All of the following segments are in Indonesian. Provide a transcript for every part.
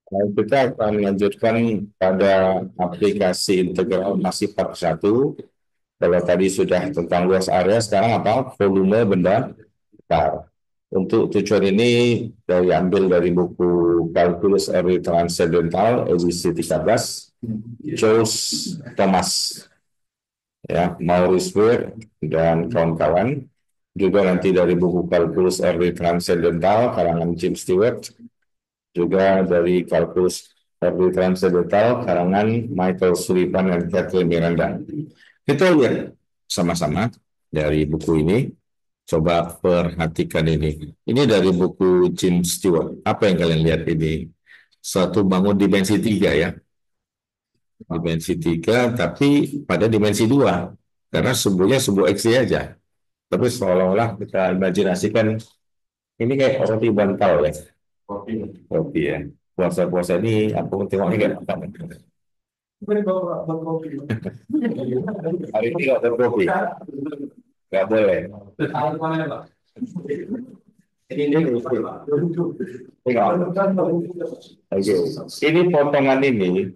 Kita akan melanjutkan pada aplikasi integral masih part 1. Kalau tadi sudah tentang luas area, sekarang apa? Volume benda besar. Untuk tujuan ini diambil dari buku Calculus Early Transcendental edisi 13, Charles Thomas, ya, Maurice Weir dan kawan-kawan. Juga nanti dari buku Calculus Early Transcendental karangan James Stewart, juga dari Kalkus Early Transcendental karangan Michael Sullivan dan Kathleen Miranda. Kita lihat sama-sama dari buku ini. Coba perhatikan ini. Ini dari buku James Stewart. Apa yang kalian lihat ini? Suatu bangun dimensi 3 ya. Dimensi 3 tapi pada dimensi 2. Karena sebuahnya sebuah X aja. Tapi seolah-olah kita imajinasikan ini kayak roti bantal ya. Kopi ya. Puasa-puasa ini aku tengok ini nggak makan. Hari ini nggak ada kopi, nggak boleh. Oke. Ini potongan ini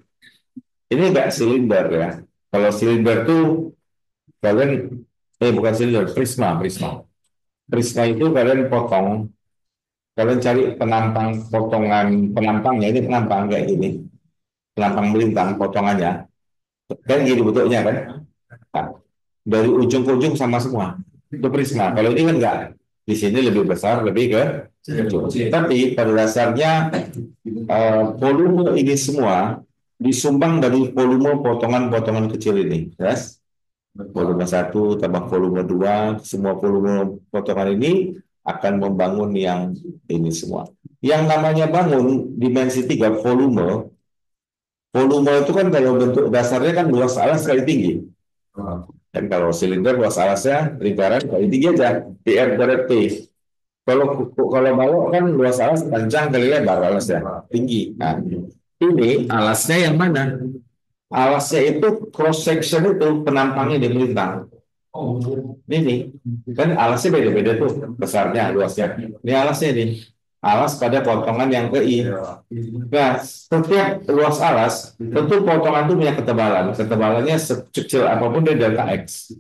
nggak silinder ya. Kalau silinder tuh kalian, bukan silinder, prisma, prisma. Prisma itu kalian potong, kalian cari penampang potongan penampangnya, ini penampang kayak gini, penampang melintang potongannya, kan gini bentuknya kan. Nah, dari ujung ke ujung sama semua. Itu prisma. Kalau ini kan enggak. Di sini lebih besar, lebih ke ujung. Tapi pada dasarnya volume ini semua disumbang dari volume potongan-potongan kecil ini. Yes? Volume 1 tambah volume 2, semua volume potongan ini akan membangun yang ini semua. Yang namanya bangun dimensi 3 volume, volume itu kan kalau bentuk dasarnya kan luas alas kali tinggi. Dan kalau silinder luas alasnya lingkaran kali tinggi aja, PR kuadrat P. Kalau balok kan luas alas panjang kali lebar alasnya, tinggi. Nah, ini alasnya yang mana? Alasnya itu cross section itu penampangnya di melintang. Ini kan alasnya beda-beda tuh besarnya, luasnya. Ini alasnya ini. Alas pada potongan yang ke I. Nah, setiap luas alas, tentu potongan itu punya ketebalan. Ketebalannya sekecil apapun dari delta X.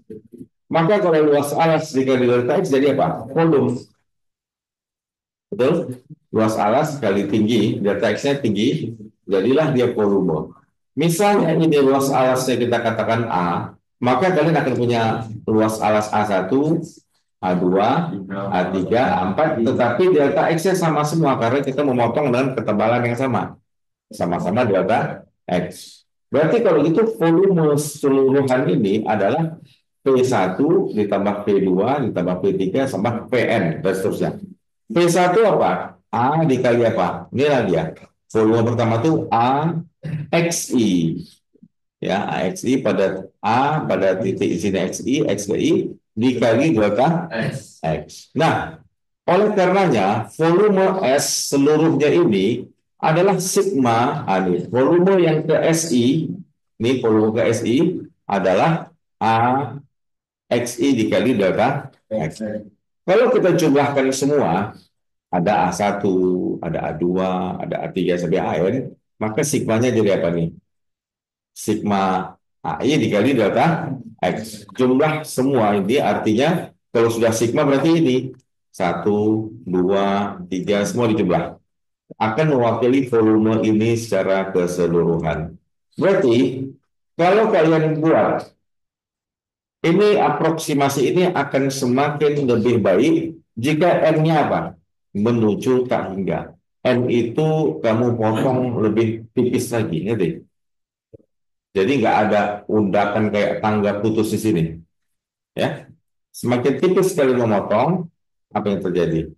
Maka kalau luas alas dikali delta X jadi apa? Volume. Betul? Luas alas kali tinggi, delta X-nya tinggi, jadilah dia volume. Misalnya ini luas alasnya kita katakan A, maka kalian akan punya luas alas A1, A2, A3, A4, tetapi delta X-nya sama semua karena kita memotong dengan ketebalan yang sama. Sama-sama delta X. Berarti kalau itu volume keseluruhan ini adalah P1 ditambah P2 ditambah P3 sama Pn dan seterusnya. P1 apa? A dikali apa? Inilah dia. Volume pertama itu AXI. Ya, AXI pada A pada titik sini XI, XI dikali delta X. Nah, oleh karenanya volume S seluruhnya ini adalah sigma, ini volume yang ke SI, ini volume ke SI adalah A XI dikali delta X. Kalau kita jumlahkan semua, ada A1, ada A2, ada A3 sampai AN, maka sigmanya jadi apa nih? Sigma AI dikali delta X. Jumlah semua ini artinya kalau sudah sigma berarti ini 1, 2, 3 semua dijumlah. Akan mewakili volume ini secara keseluruhan. Berarti kalau kalian buat ini aproksimasi ini akan semakin lebih baik jika N-nya apa? Menuju tak hingga. N itu kamu potong lebih tipis lagi, ngerti? Jadi nggak ada undakan kayak tangga putus di sini. Ya, semakin tipis sekali memotong, apa yang terjadi?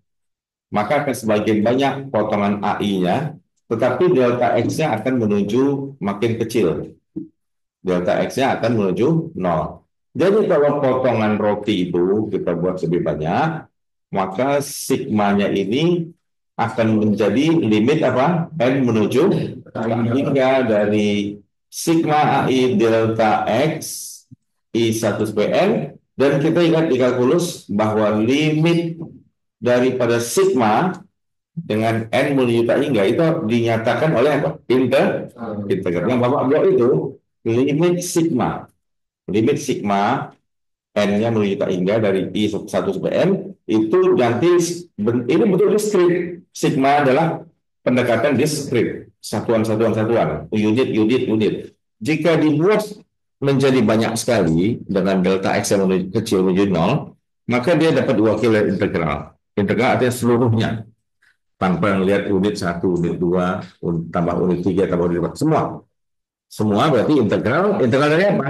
Maka akan semakin banyak potongan AI-nya, tetapi delta X-nya akan menuju makin kecil. Delta X-nya akan menuju 0. Jadi kalau potongan roti itu kita buat lebih banyak, maka sigmanya ini akan menjadi limit apa? N menuju hingga dari sigma AI delta X I1/N, dan kita ingat di kalkulus bahwa limit daripada sigma dengan N menuju tak hingga itu dinyatakan oleh apa? Integral. Yang Bapak buat itu limit sigma. Limit sigma N-nya menuju tak hingga dari I1 sampai N itu nanti ini betul diskrit. Sigma adalah pendekatan diskrit, satuan-satuan, unit. Jika dibuat menjadi banyak sekali dengan delta X yang kecil menuju nol, maka dia dapat diwakili integral. Integral artinya seluruhnya tanpa melihat unit satu, unit dua, tambah unit tiga, tambah unit empat, semua. Semua berarti integral dari apa?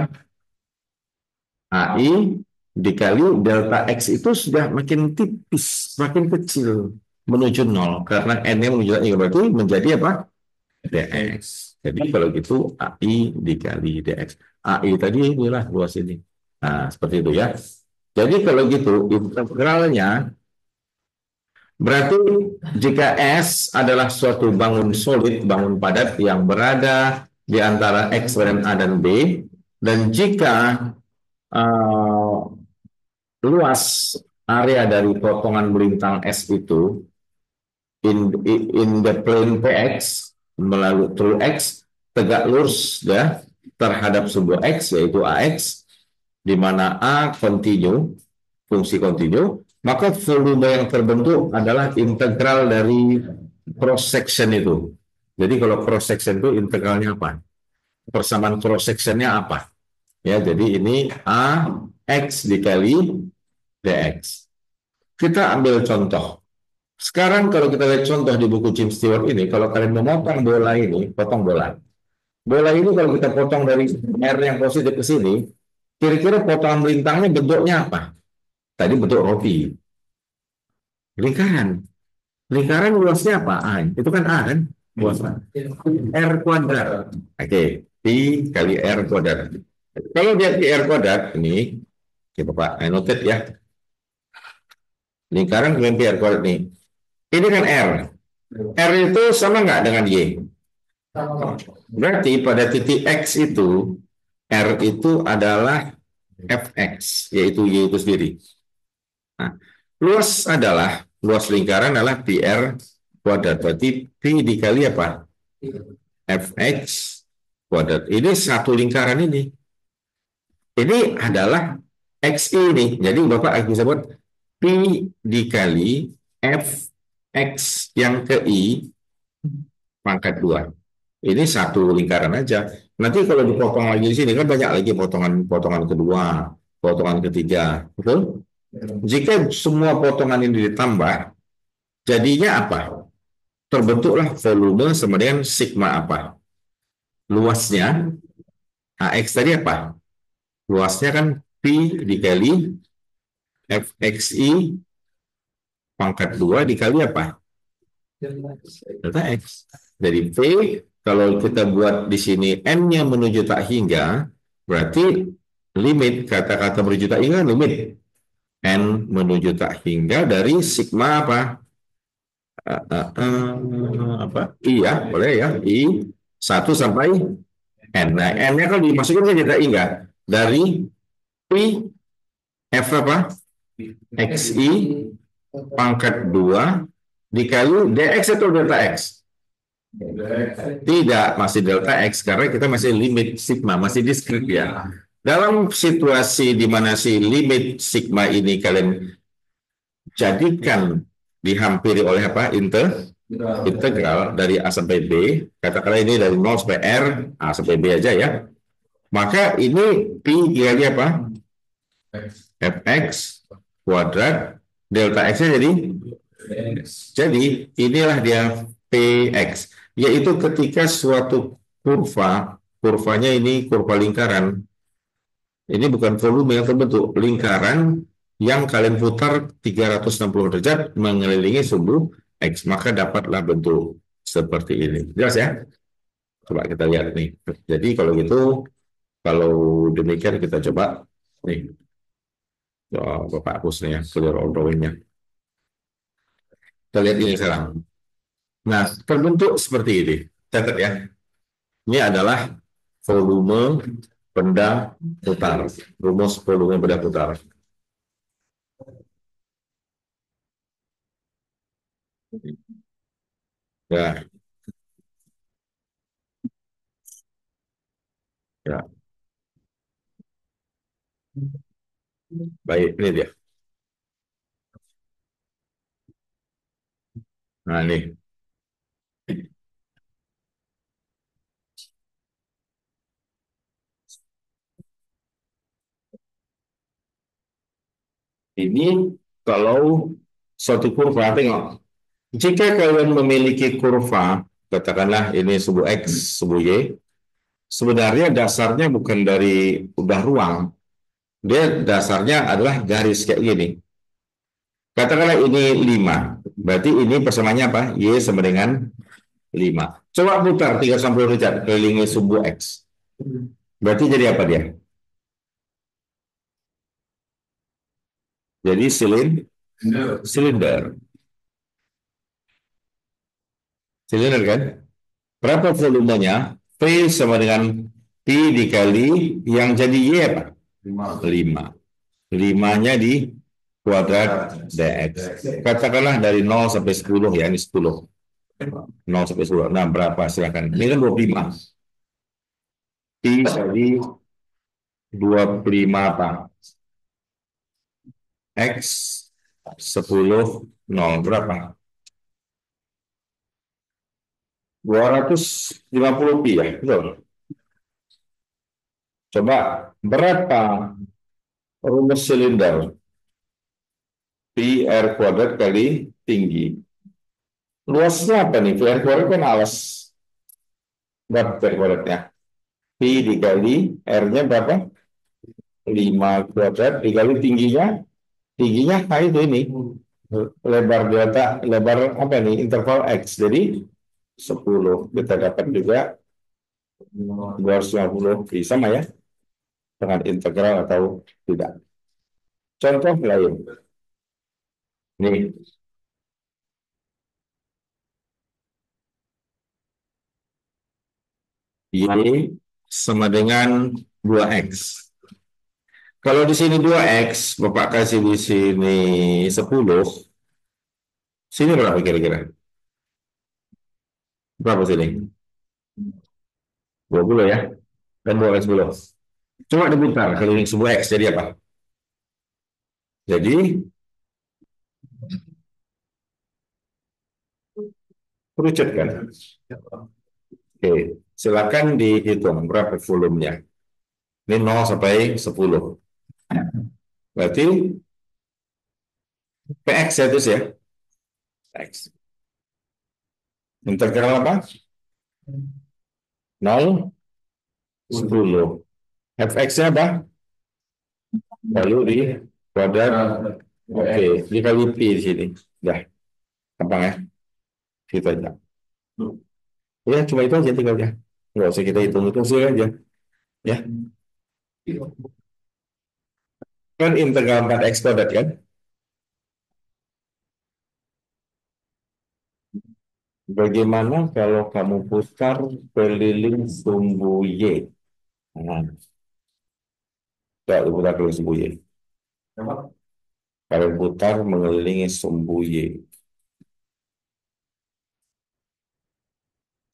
AI dikali delta X itu sudah makin tipis, makin kecil menuju nol karena N-nya menuju nol berarti menjadi apa? dx. Jadi kalau gitu AI dikali dx. AI tadi inilah luas ini. Nah, seperti itu ya. Jadi kalau gitu integralnya berarti jika S adalah suatu bangun solid, bangun padat yang berada di antara X dan A dan B, dan jika uh, luas area dari potongan melintang S itu in the plane PX melalui through X tegak lurus ya terhadap sebuah X yaitu AX di mana A kontinu fungsi kontinu maka volume yang terbentuk adalah integral dari cross section itu. Jadi kalau cross section itu integralnya apa? Persamaan cross sectionnya apa? Ya, jadi ini AX dikali DX. Kita ambil contoh. Sekarang kalau kita lihat contoh di buku James Stewart ini, kalau kalian memotong bola ini, potong bola. Bola ini kalau kita potong dari R yang positif ke sini, kira-kira potongan melintangnya bentuknya apa? Tadi bentuk roti. Lingkaran. Lingkaran luasnya apa? A. Itu kan A kan? Luasnya. R kuadrat. Oke. Pi kali R kuadrat. Kalau dia Pi R kuadrat, ini, oke Bapak, I noted ya. Lingkaran dengan Pi R kuadrat nih. Ini kan R. R itu sama nggak dengan Y? Berarti pada titik X itu, R itu adalah Fx, yaitu Y itu sendiri. Nah, luas lingkaran adalah PR kuadrat. Berarti P dikali apa? Fx kuadrat. Ini satu lingkaran ini. Ini adalah XI ini. Jadi Bapak bisa buat P dikali Fx yang ke I pangkat 2. Ini satu lingkaran aja. Nanti kalau dipotong lagi di sini kan banyak lagi potongan kedua, potongan ketiga, betul? Jika semua potongan ini ditambah, jadinya apa? Terbentuklah volume sama dengan sigma apa? Luasnya AX tadi apa? Luasnya kan P dikali FXI pangkat 2 dikali apa? Delta X. Jadi P kalau kita buat di sini N-nya menuju tak hingga, berarti limit kata-kata menuju tak hingga limit N menuju tak hingga dari sigma apa? Apa? I ya, boleh ya. I 1 sampai N. Nah, N-nya kalau dimasukin kan tak hingga dari P F apa? XI pangkat 2 dikali DX atau delta X? Tidak, masih delta X karena kita masih limit sigma, masih diskrit ya. Dalam situasi di mana si limit sigma ini kalian jadikan dihampiri oleh apa? Integral dari A sampai B, katakanlah ini dari 0 sampai R, A sampai B aja ya. Maka ini P dikali apa? Fx kuadrat delta X-nya jadi inilah dia Px, yaitu ketika suatu kurvanya ini kurva lingkaran, ini bukan volume yang terbentuk, lingkaran yang kalian putar 360 derajat mengelilingi sumbu X, maka dapatlah bentuk seperti ini. Jelas ya? Coba kita lihat nih. Jadi kalau gitu, kalau demikian kita coba nih. Bapak hapus nih ya, clear all drawing-nya. Kita lihat ini sekarang. Nah, terbentuk seperti ini. Catat ya. Ini adalah volume benda putar. Rumus volume benda putar. Ya, ya. Baik, ini dia. Nah, nih. Ini kalau suatu kurva, tengok. Jika kalian memiliki kurva, katakanlah ini sebuah X, sebuah Y, sebenarnya dasarnya bukan dari udah ruang. Dia dasarnya adalah garis kayak gini. Katakanlah ini 5. Berarti ini persamaannya apa? Y sama dengan 5. Coba putar 360 derajat kelilingi sumbu X. Berarti jadi apa dia? Jadi silinder. Silinder kan? Berapa volumenya? P sama dengan P dikali yang jadi Y apa? 5. 5-nya di kuadrat dx. Katakanlah dari 0 sampai 10 ya, ini 10. 0 sampai 10. Nah, berapa silakan. Ini kan 25. Pi jadi 25 apa? X 10 0 berapa? 250 pi ya, betul. Coba berapa rumus silinder? Pi r kuadrat kali tinggi. Luasnya apa nih? Pi r kuadrat kan alas. Berapa pi r kuadratnya? Pi dikali r-nya berapa? 5 kuadrat dikali tingginya. Tingginya K itu ini. Lebar delta, lebar apa nih? Interval X. Jadi 10. Kita dapat juga 250 pi. Sama ya? Dengan integral atau tidak. Contoh lain. Nih, Y sama dengan 2X. Kalau di sini 2X, Bapak kasih di sini 10, sini berapa kira-kira? Berapa sini? 20 ya? Dan 2X 10. Coba diputar keliling sebuah X, jadi apa? Jadi, kerucut kan? Oke, silakan dihitung berapa volumenya. Ini 0 sampai 10. Berarti PX ya, terus ya? X. Integral apa? 0, 10. Fx-nya apa? Lalu di kuadrat. Oke, dikali pi di sini. Dah, gampang ya. Kita aja. Ya, cuma itu aja tinggal ya. Nggak usah kita hitung-hitung sih aja. Ya, kan integral 4x kuadrat kan? Bagaimana kalau kamu putar keliling sumbu Y? Nah, coba putar keliling sumbu Y. Kalau putar mengelilingi sumbu Y.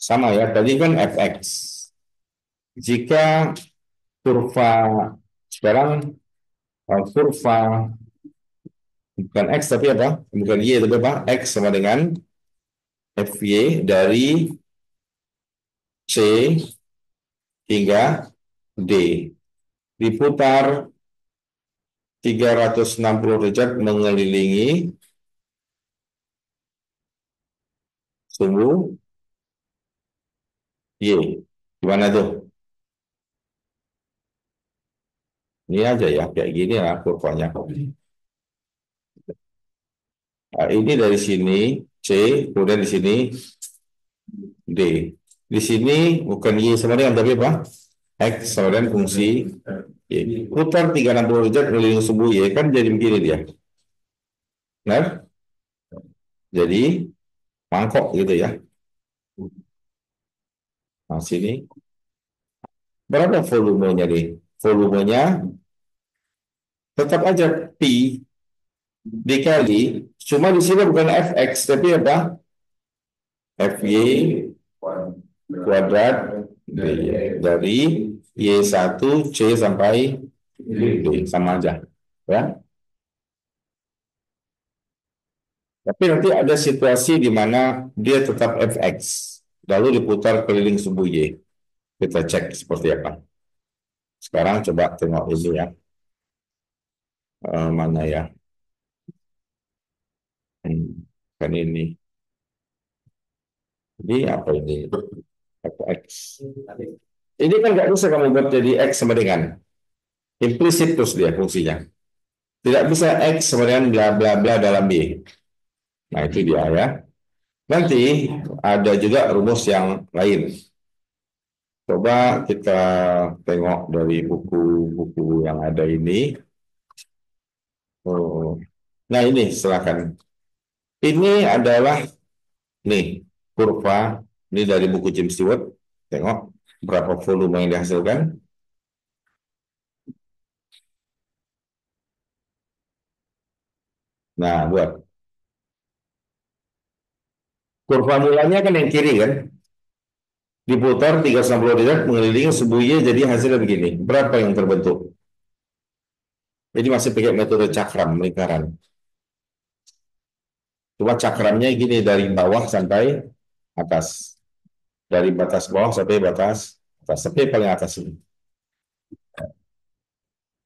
Sama ya, tadi kan fx. Jika kurva sekarang kurva bukan x tapi apa? Bukan y tapi apa? X sama dengan fy dari c hingga d diputar 360 derajat mengelilingi sumbu y. Gimana tuh? Ini aja ya, kayak gini lah kurvanya. Nah, ini dari sini c, kemudian di sini d. Di sini bukan y sama dengan tapi apa? X sama dengan fungsi Y. Putar 360 derajat keliling sumbu Y kan jadi begini dia. Nah, jadi mangkok gitu ya. Nah, sini berapa volumenya nih? Volumenya tetap aja Pi dikali, cuma di sini bukan Fx, tapi apa? FY kuadrat dari Y1 C sampai D sama aja ya. Tapi nanti ada situasi di mana dia tetap fx lalu diputar keliling sumbu Y. Kita cek seperti apa. Sekarang coba tengok ini ya. Mana ya? Kan ini. Ini apa ini? Fx. Ini kan nggak bisa kamu buat jadi X sama dengan implisit terus dia fungsinya. Tidak bisa X sama dengan bla bla bla dalam Y. Nah itu dia ya. Nanti ada juga rumus yang lain. Coba kita tengok dari buku-buku yang ada ini. Oh. Nah ini silakan. Ini adalah nih kurva ini dari buku James Stewart. Tengok berapa volume yang dihasilkan. Nah buat kurva mulanya kan yang kiri kan, diputar 360 derajat mengelilingi sebuahnya jadi hasilnya begini. Berapa yang terbentuk? Jadi masih pakai metode cakram lingkaran. Cuma cakramnya gini dari bawah sampai atas. Dari batas bawah sampai batas atas. Sampai paling atas ini.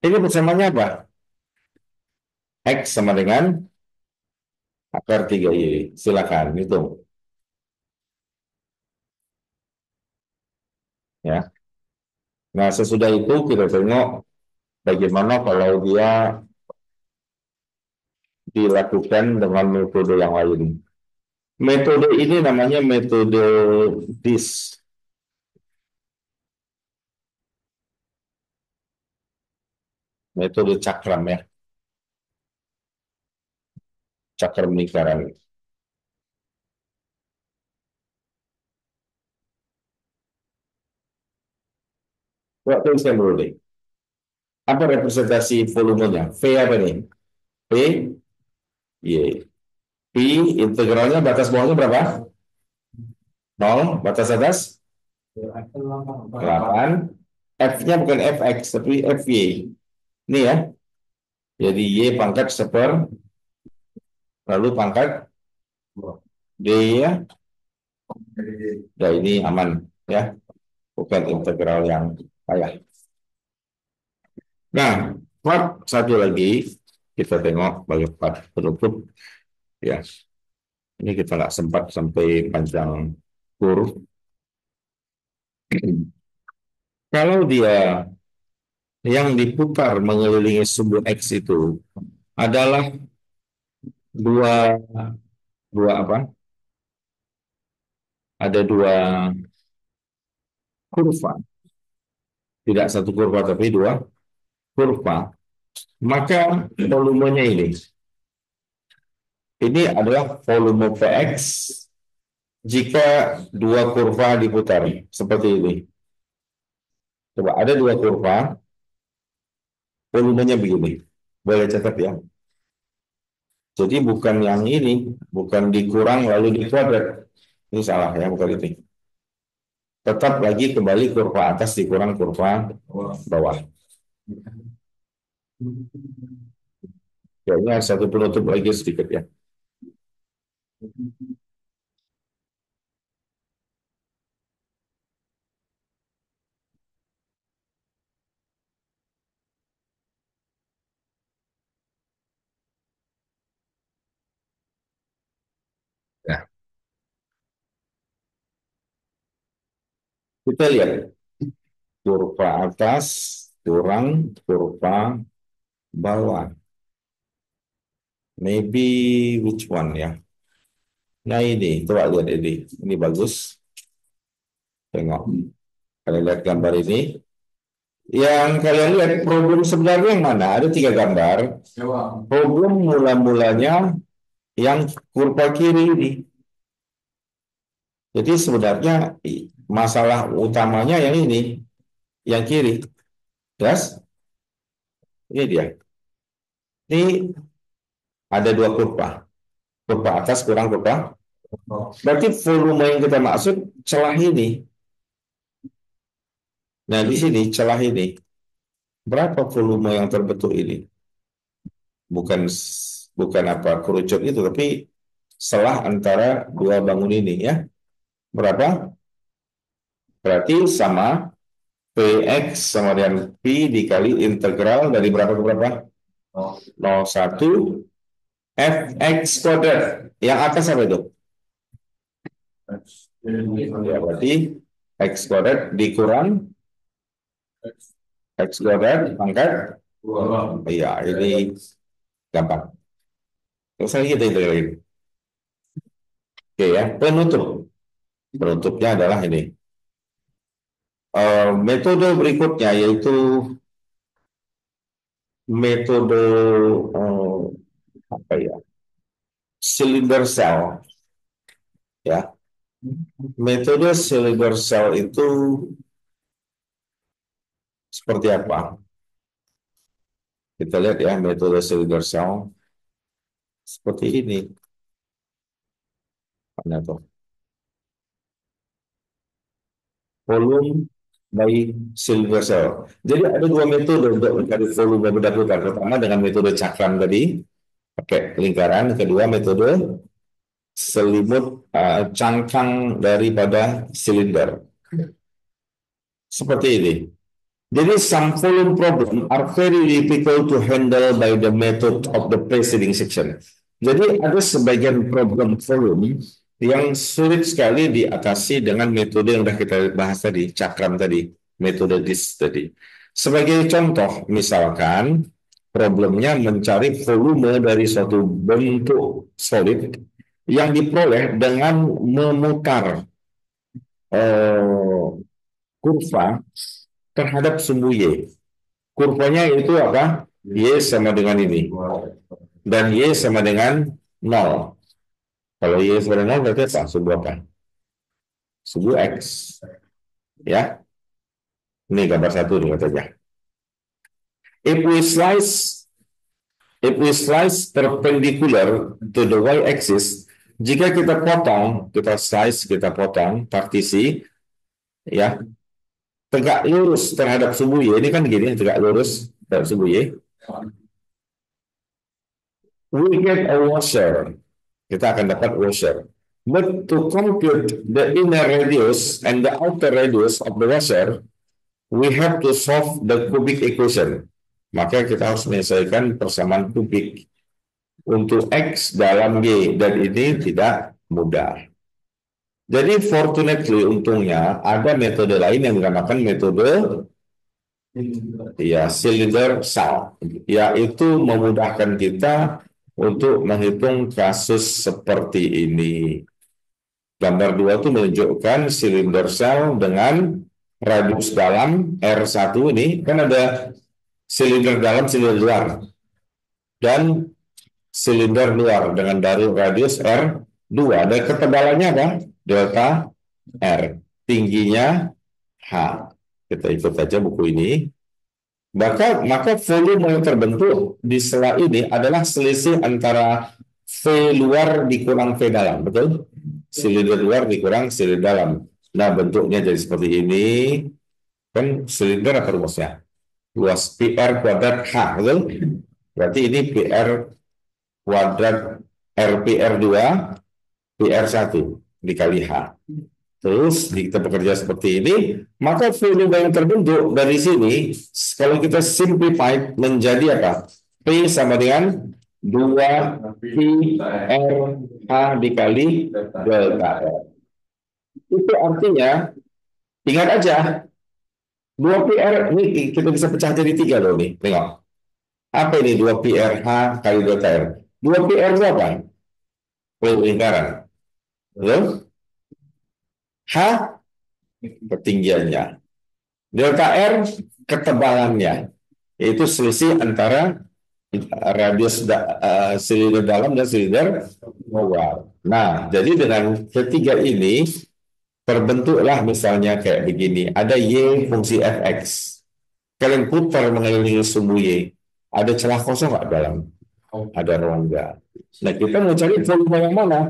Ini persamanya apa? X sama dengan akar 3Y. Silakan hitung. Ya. Nah sesudah itu kita tengok bagaimana kalau dia dilakukan dengan metode yang lain. Metode ini namanya metode DIS. Metode cakram ya. Cakram lingkaran. Coba tuliskan dulu deh. Apa representasi volumenya? V apa nih? P, Y. P integralnya batas bawahnya berapa? 0, batas atas 8. F-nya bukan Fx, tapi Fy. Ini ya. Jadi Y pangkat lalu pangkat D ya. Nah ini aman ya. Bukan integral yang payah. Nah, part satu lagi kita tengok bagi part penutup ya. Ini kita nggak sempat sampai panjang kurve. Kalau dia yang diputar mengelilingi sumbu X itu adalah dua dua apa? Ada dua kurva, tidak satu kurva tapi dua kurva. Maka volumenya ini adalah volume Px jika dua kurva diputar seperti ini. Coba ada dua kurva, volumenya begini. Boleh catat ya. Jadi bukan yang ini, bukan dikurang lalu dikuadrat. Ini salah ya, bukan itu. Tetap lagi kembali kurva atas dikurang kurva bawah. Kayaknya satu penutup lagi sedikit ya. Nah, kita lihat kurva atas kurang kurva bawah. Maybe which one ya? Nah ini, coba lihat ini. Ini bagus. Tengok. Kalian lihat gambar ini. Yang kalian lihat problem sebenarnya yang mana? Ada tiga gambar. Problem mula-mulanya yang kurva kiri ini. Jadi sebenarnya masalah utamanya yang ini, yang kiri. Yes? Ini dia. Ini ada dua kurva. Kurva atas kurang kurva Berarti volume yang kita maksud celah ini. Nah, di sini celah ini berapa volume yang terbentuk ini? Bukan bukan apa kerucut itu, tapi selah antara dua bangun ini ya. Berapa? Berarti sama Px sama dengan P dikali integral dari berapa ke berapa? 0,1 Fx kuadrat. Yang atas apa itu? Ya, berarti X kuadrat dikurang X kuadrat pangkat. Iya, ini gampang. Terus kita integralin. Oke ya, penutup. Penutupnya adalah ini. Metode berikutnya yaitu metode apa ya? Cylinder cell ya. Metode cylinder cell itu seperti apa? Kita lihat ya metode cylinder cell seperti ini. Mana tuh? Volume by cylinder cell. Jadi ada dua metode untuk mencari volume berdasarkan. Pertama dengan metode cakram tadi, pakai lingkaran. Kedua metode selimut cangkang daripada silinder. Seperti ini. Jadi some volume problem are very difficult to handle by the method of the preceding section. Jadi ada sebagian problem volume yang sulit sekali diatasi dengan metode yang sudah kita bahas tadi, cakram tadi, metode DIS tadi. Sebagai contoh, misalkan problemnya mencari volume dari suatu bentuk solid yang diperoleh dengan memutar eh, kurva terhadap sumbu Y. Kurvanya itu apa? Y sama dengan ini. Dan Y sama dengan 0. Kalau Y sama dengan 0 berarti apa? Sumbu apa? Sumbu X. Ya. Ini gambar satu nih katanya. If we slice if we slice perpendicular to the y-axis, jika kita slice, kita potong partisi, ya, tegak lurus terhadap sumbu Y, ini kan gini, tegak lurus terhadap sumbu Y, we get a washer. Kita akan dapat washer. But to compute the inner radius and the outer radius of the washer, we have to solve the cubic equation. Maka kita harus menyelesaikan persamaan kubik untuk X dalam Y, dan ini tidak mudah. Jadi fortunately, untungnya ada metode lain yang dinamakan metode ya cylinder cell, yaitu memudahkan kita untuk menghitung kasus seperti ini. Gambar 2 itu menunjukkan cylinder cell dengan radius dalam R1 ini, kan ada silinder dalam, silinder luar, dan silinder luar dengan dari radius R2. Dan ketebalannya apa? Delta R. Tingginya H. Kita ikut saja buku ini. Maka volume yang terbentuk di sela ini adalah selisih antara V luar dikurang V dalam, betul? Silinder luar dikurang silinder dalam. Nah, bentuknya jadi seperti ini. Kan silinder apa rumusnya? Luas PR kuadrat H, betul? Berarti ini PR kuadrat RPR2 PR1 dikali H. Terus kita bekerja seperti ini, maka volume yang terbentuk dari sini, kalau kita simplify menjadi apa? P sama dengan 2 pi R H dikali delta R. Itu artinya, ingat aja, 2 pi R, ini kita bisa pecah jadi 3 loh nih, tengok. Apa ini 2 pi R H kali delta R? 2 pi R itu apa? Lingkaran. Betul? H ketinggiannya. Delta R ketebalannya. Yaitu selisih antara radius silinder dalam dan silinder luar. Nah, jadi dengan ketiga ini terbentuklah misalnya kayak begini. Ada Y fungsi fx. Kalian putar mengelilingi sumbu Y. Ada celah kosong nggak dalam? Ada rongga. Nah, kita mau cari volume yang mana?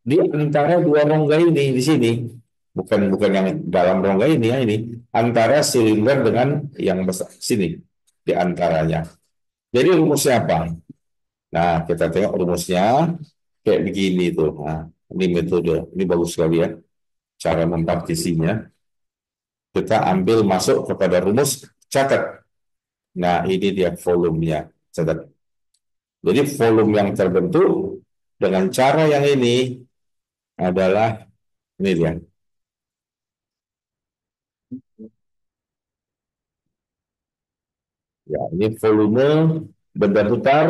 di antara dua rongga ini di sini, bukan bukan yang dalam rongga ini ya, ini antara silinder dengan yang besar sini di antaranya. Jadi rumusnya apa? Nah, kita tengok rumusnya kayak begini tuh. Nah, ini metode, ini bagus sekali ya cara mempartisinya. Kita ambil masuk kepada rumus, catat. Nah, ini dia volumenya, catat. Jadi volume yang terbentuk dengan cara yang ini adalah ini dia. Ya, ini volume benda putar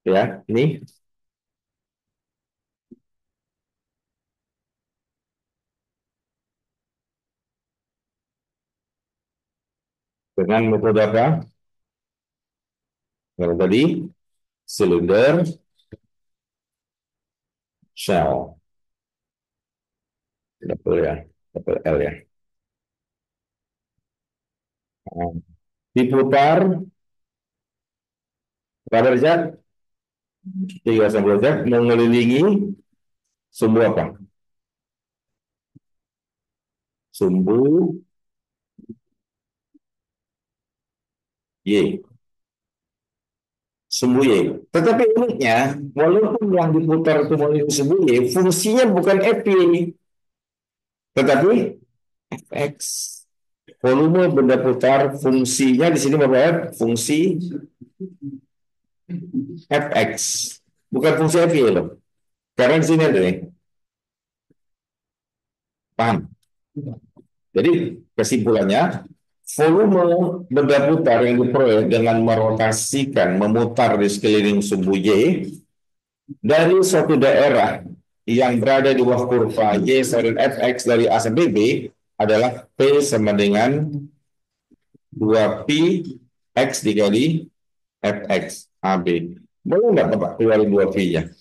ya, ini dengan metode apa? Kalau tadi silinder shell, double ya, double L ya. Nah, diputar berapa derajat? 3 derajat mengelilingi sumbu apa? Sumbu Y. Sumbu Y. Tetapi uniknya, walaupun yang diputar itu mengelilingi sumbu Y, fungsinya bukan FY, tetapi Fx. Volume benda putar fungsinya di sini berapa ya? Fungsi Fx. Bukan fungsi FY loh. Karena di sini ada nih. Paham? Jadi kesimpulannya, volume benda putar yang diperoleh dengan merotasikan, memutar di sekeliling sumbu Y dari suatu daerah yang berada di bawah kurva Y sin Fx dari A sampai B adalah P sama dengan 2pi X dikali Fx AB. Boleh nggak Bapak keluarin 2pi-nya?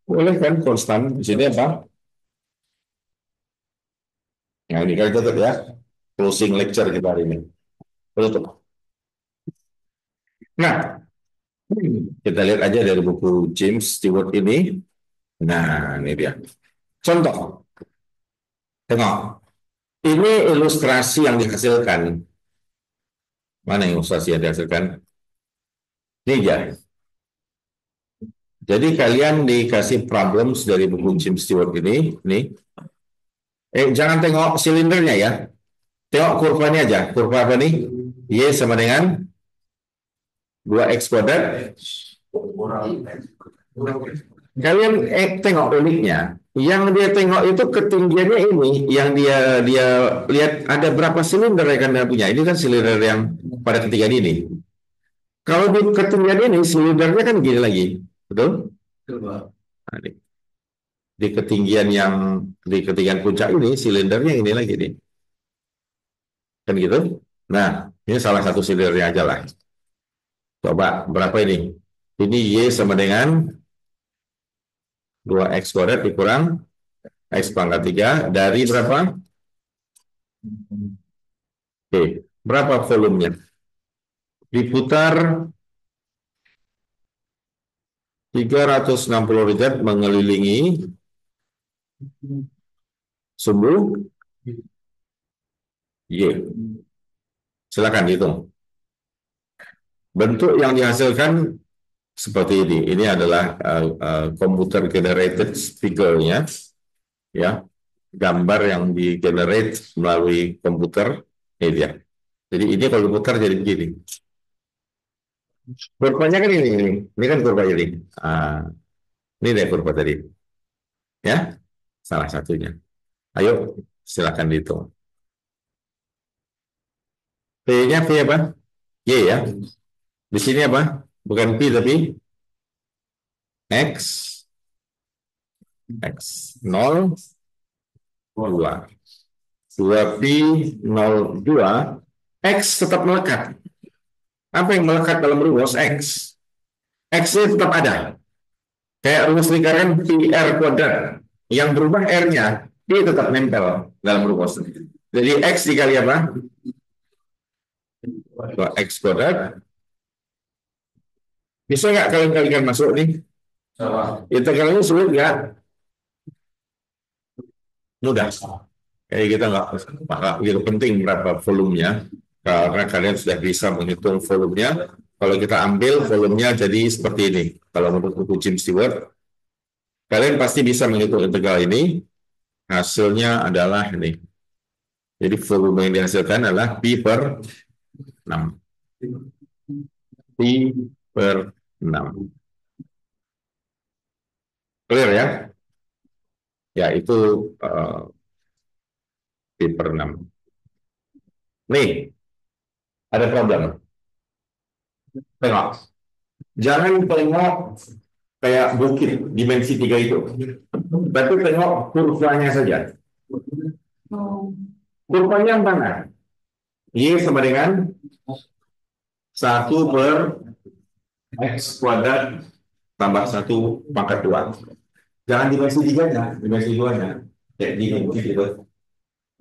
Boleh kan, konstan. Di sini apa? Nah, ini kan tutup ya. Closing lecture kita hari ini. Tutup. Nah, kita lihat aja dari buku James Stewart ini. Nah, ini dia. Contoh. Tengok. Ini ilustrasi yang dihasilkan. Mana ilustrasi yang dihasilkan? Ini ya. Jadi kalian dikasih problems dari buku James Stewart ini. Nih. Jangan tengok silindernya ya. Tengok kurvanya aja. Kurva apa nih? Y sama dengan 2x kuadrat. Kalian tengok uniknya. Yang dia tengok itu ketinggiannya ini. Yang dia lihat ada berapa silinder yang dia punya. Ini kan silinder yang pada ketinggian ini. Kalau di ketinggian ini silindernya kan gini lagi. Betul? Nah, di ketinggian puncak ini silindernya ini lagi nih. Kan gitu? Nah, ini salah satu silindernya aja lah. Coba berapa ini? Ini Y sama dengan 2x kuadrat dikurang x pangkat 3 dari berapa? Oke, berapa volumenya? Diputar 360 derajat mengelilingi sumbu Y. Silakan hitung. Bentuk yang dihasilkan seperti ini. Ini adalah computer generated figure-nya, ya, gambar yang di generate melalui komputer. Ini dia. Jadi ini kalau diputar jadi begini. Kurvanya kan ini kan kurva ini. Ini deh kurva tadi, ya, salah satunya. Ayo, silakan dihitung. P-nya P apa? Y ya. Di sini apa? Bukan P tapi X, X 0, 2. 2pi 02, X tetap melekat. Apa yang melekat dalam rumus X? X-nya tetap ada. Kayak rumus lingkaran pi R kuadrat. Yang berubah R-nya, Pi tetap nempel dalam rumus. Jadi X dikali apa? X kuadrat. Bisa nggak kalian kalikan masuk nih? Integralnya sulit nggak? Mudah. Jadi kita nggak begitu penting berapa volumenya, karena kalian sudah bisa menghitung volumenya. Kalau kita ambil volumenya jadi seperti ini. Kalau menurut buku James Stewart, kalian pasti bisa menghitung integral ini. Hasilnya adalah ini. Jadi volume yang dihasilkan adalah pi per 6. Pi per 6. Clear ya? Ya, itu uh, pi per 6. Nih, ada problem. Tengok. Jangan tengok kayak bukit dimensi 3 itu. Tapi tengok kurvanya saja. Kurvanya mana? Y sama dengan 1/x² tambah 1/2. Jangan dimensi 3-nya, dimensi 2-nya. Kayak gini, gitu.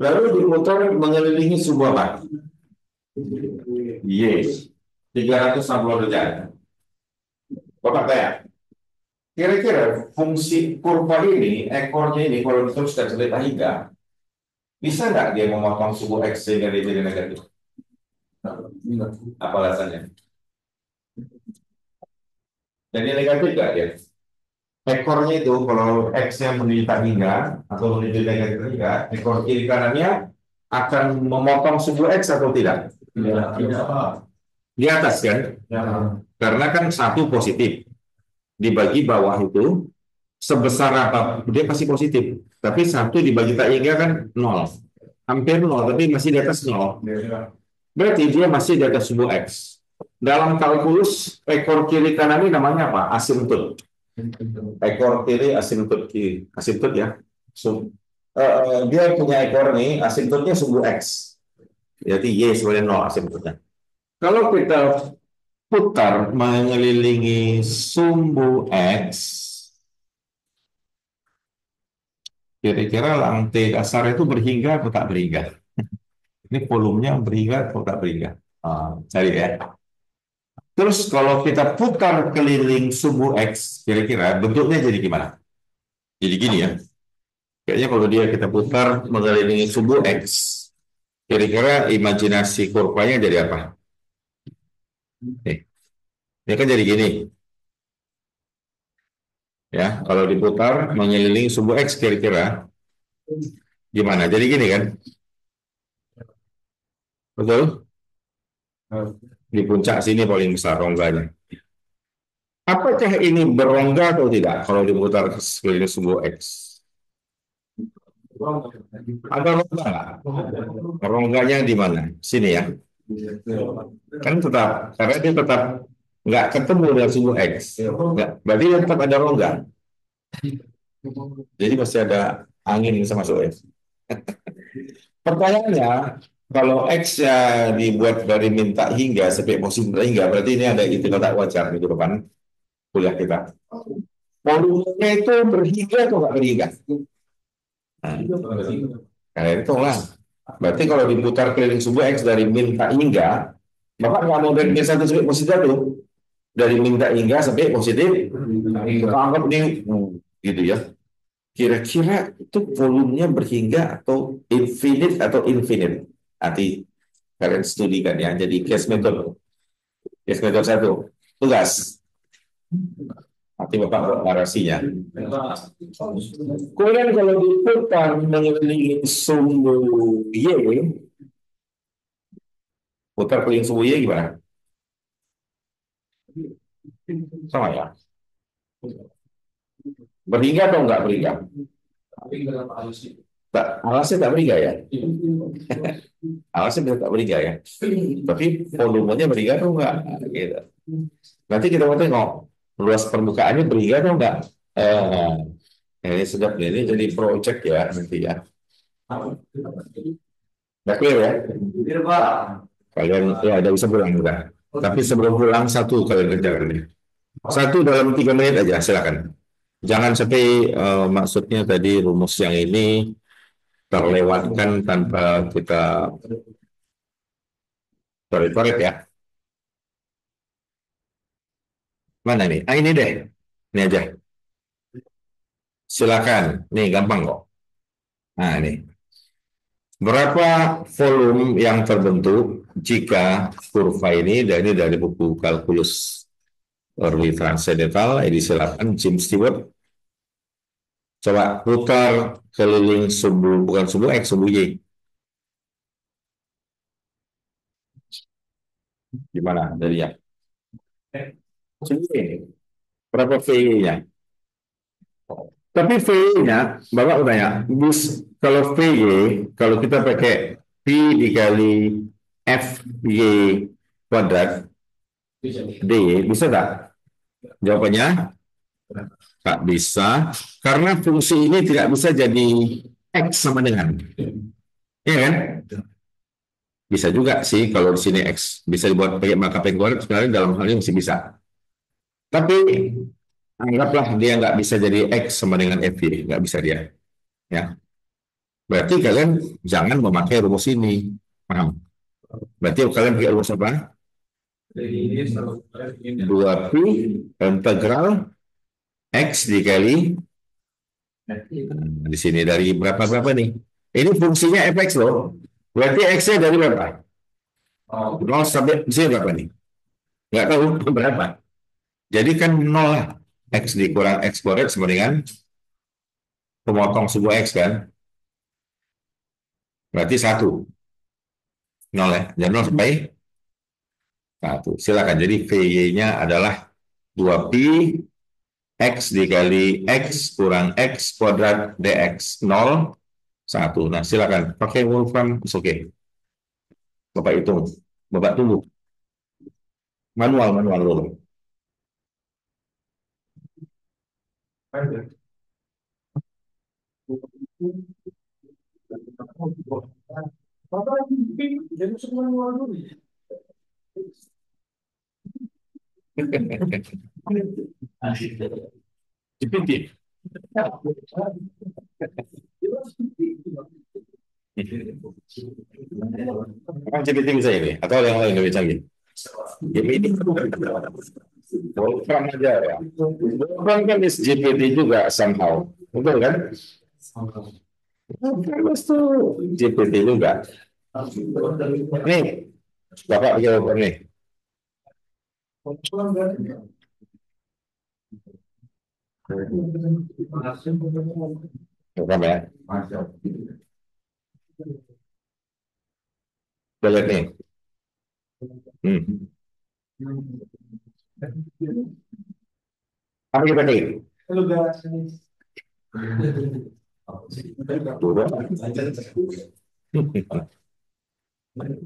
Lalu diputar mengelilingi sebuah batu. Y 360 derajat. Bapak kayak kira-kira fungsi kurva ini, ekornya ini kalau diteruskan sampai hingga, bisa nggak dia memotong suku X sehingga dia jadi negatif? Apa alasannya? Jadi negatif nggak dia? Ekornya itu kalau X-nya menuju tak hingga atau menuju negatif hingga, ekor kiri kanannya akan memotong suku X atau tidak? Tidak. Di atas kan? Ya. Karena kan satu positif. Dibagi bawah itu sebesar apa dia pasti positif, tapi satu dibagi tak hingga kan nol, hampir nol, tapi masih di atas nol, berarti dia masih di atas sebuah X. Dalam kalkulus ekor kiri kanan ini namanya apa? Asimptot. Ekor kiri asimptot kiri, asimptot ya. So, dia punya ekor nih, asimptotnya sumbu X, jadi Y sebenarnya nol asimptotnya. Kalau kita putar mengelilingi sumbu X, kira-kira lantai dasar itu berhingga atau tak berhingga? Ini volumenya berhingga atau tak berhingga? Cari ya. Terus kalau kita putar keliling sumbu X, kira-kira bentuknya jadi gimana? Jadi gini ya. Kayaknya kalau dia kita putar mengelilingi sumbu X, kira-kira imajinasi kurvanya jadi apa? Nih, ini kan jadi gini. Ya, kalau diputar mengelilingi sumbu X, kira-kira gimana? Jadi gini kan? Betul? Di puncak sini paling besar rongganya. Apakah ini berongga atau tidak kalau diputar sekeliling sebuah X? Ada rongga nggak? Rongganya di mana? Sini ya. Kan tetap, karena dia tetap nggak ketemu dengan sebuah X. Nggak, berarti dia tetap ada rongga. Jadi masih ada angin yang bisa masuk X. Pertanyaannya, kalau X-nya dibuat dari minta hingga sampai posisi minta hingga, berarti ini ada istilah tak wajar di depan kuliah kita. Volumenya itu berhingga atau nggak berhingga? Nah, itu lah. Berarti kalau diputar keliling sebuah X dari min tak hingga, Bapak nggak mau dari min satu sampai positif satu. Dari min tak hingga sampai positif, kita anggap ini gitu ya. Kira-kira itu volumenya berhingga atau infinite? Nanti kalian studikan ya. Jadi case method. Case method satu. Tugas. Nanti Bapak buat narasinya. Kemudian kalau diputar mengelilingi sumbu Y, putar keliling sumbu Y gimana? Sama ya? Berhingga atau enggak berhingga? Tak, alasnya tak berhingga ya? Alasnya bisa tak berhingga ya? Tapi volumenya berhingga atau enggak? Gitu. Nanti kita mau tengok luas permukaannya berhingga atau enggak? Eh, ini sedap nih, ini jadi project ya nanti ya. Udah clear ya? Kalian ya ada bisa pulang enggak? Tapi sebelum pulang satu kalian kerjakan nih. Satu dalam 3 menit aja, silakan. Jangan sampai maksudnya tadi rumus yang ini terlewatkan tanpa kita coret-coret ya. Mana nih? Ah ini deh, ini aja. Silakan. Nih gampang kok. Nah, ini. Berapa volume yang terbentuk jika kurva ini dari buku kalkulus early transcendental edisi 8 Jim Stewart. Coba putar keliling sumbu, bukan sumbu X, sumbu Y. Gimana jadinya? Sumbu Y. Berapa VY-nya? Tapi VY-nya, Bapak tanya, kalau VY, kalau kita pakai P dikali FY kuadrat, DY, bisa nggak? Jawabannya nggak bisa, karena fungsi ini tidak bisa jadi X sama dengan. Iya kan? Bisa juga sih kalau di sini X bisa dibuat pakai maka kuadrat, sebenarnya dalam hal ini masih bisa. Tapi anggaplah dia nggak bisa jadi X sama dengan FY, nggak bisa dia. Ya, berarti kalian jangan memakai rumus ini. Paham? Berarti kalian pakai rumus apa? 2pi integral X dikali di sini dari berapa nih? Ini fungsinya fx loh. Berarti x-nya dari berapa? 0 sampai di sini berapa nih? Nggak tahu berapa. Jadi kan 0 lah. X dikurang x kuadrat sama dengan pemotong sebuah x kan? Berarti 1. 0 ya. Dan 0 sampai 1. Silakan. Jadi VY-nya adalah 2pi X dikali X kurang X kuadrat DX 0, 1. Nah, silakan. Pakai Wolfram, oke. Okay. Bapak hitung. Bapak tunggu. Manual dulu. GPT. Emang GPT bisa ini? Atau yang lain lebih canggih? GPT. Wolfram aja ya. Wolfram kan is GPT juga somehow. Betul kan? Terus tuh GPT juga. Nih, Bapak jawab nih. Welcome ya. Boleh nih. Apa kita nih?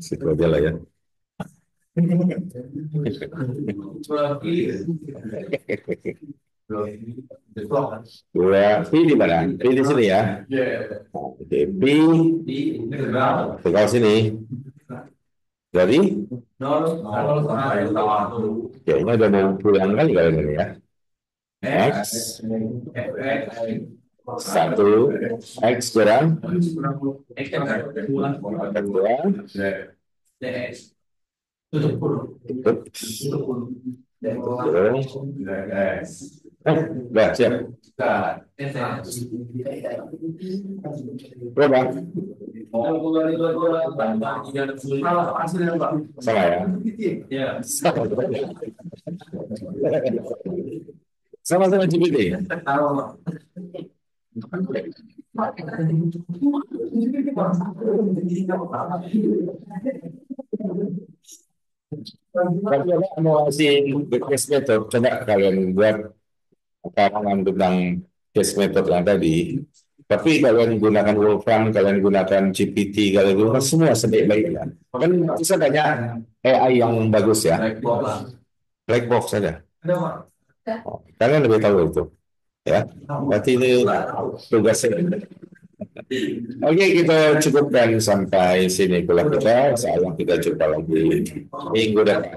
Situ aja lah ya. Dua P di mana? P di sini ya. Oke, P tegal sini. Jadi kayaknya udah mau pulang kali kalian ini ya. X 1 X kurang kedua udah siap. Berapa? Salah ya? Sama-sama GPT. Tapi ada mau kasih case method, coba kalian buat karangan tentang case method yang tadi. Tapi kalian gunakan Wolfram, kalian gunakan GPT, kalian gunakan semua sebaik-baiknya. Kan bisa banyak AI yang bagus ya. Black box saja. Kalian lebih tahu itu. Ya, berarti ini tugasnya. Oke, kita cukupkan sampai sini kalau kita. Sayang kita jumpa lagi minggu depan.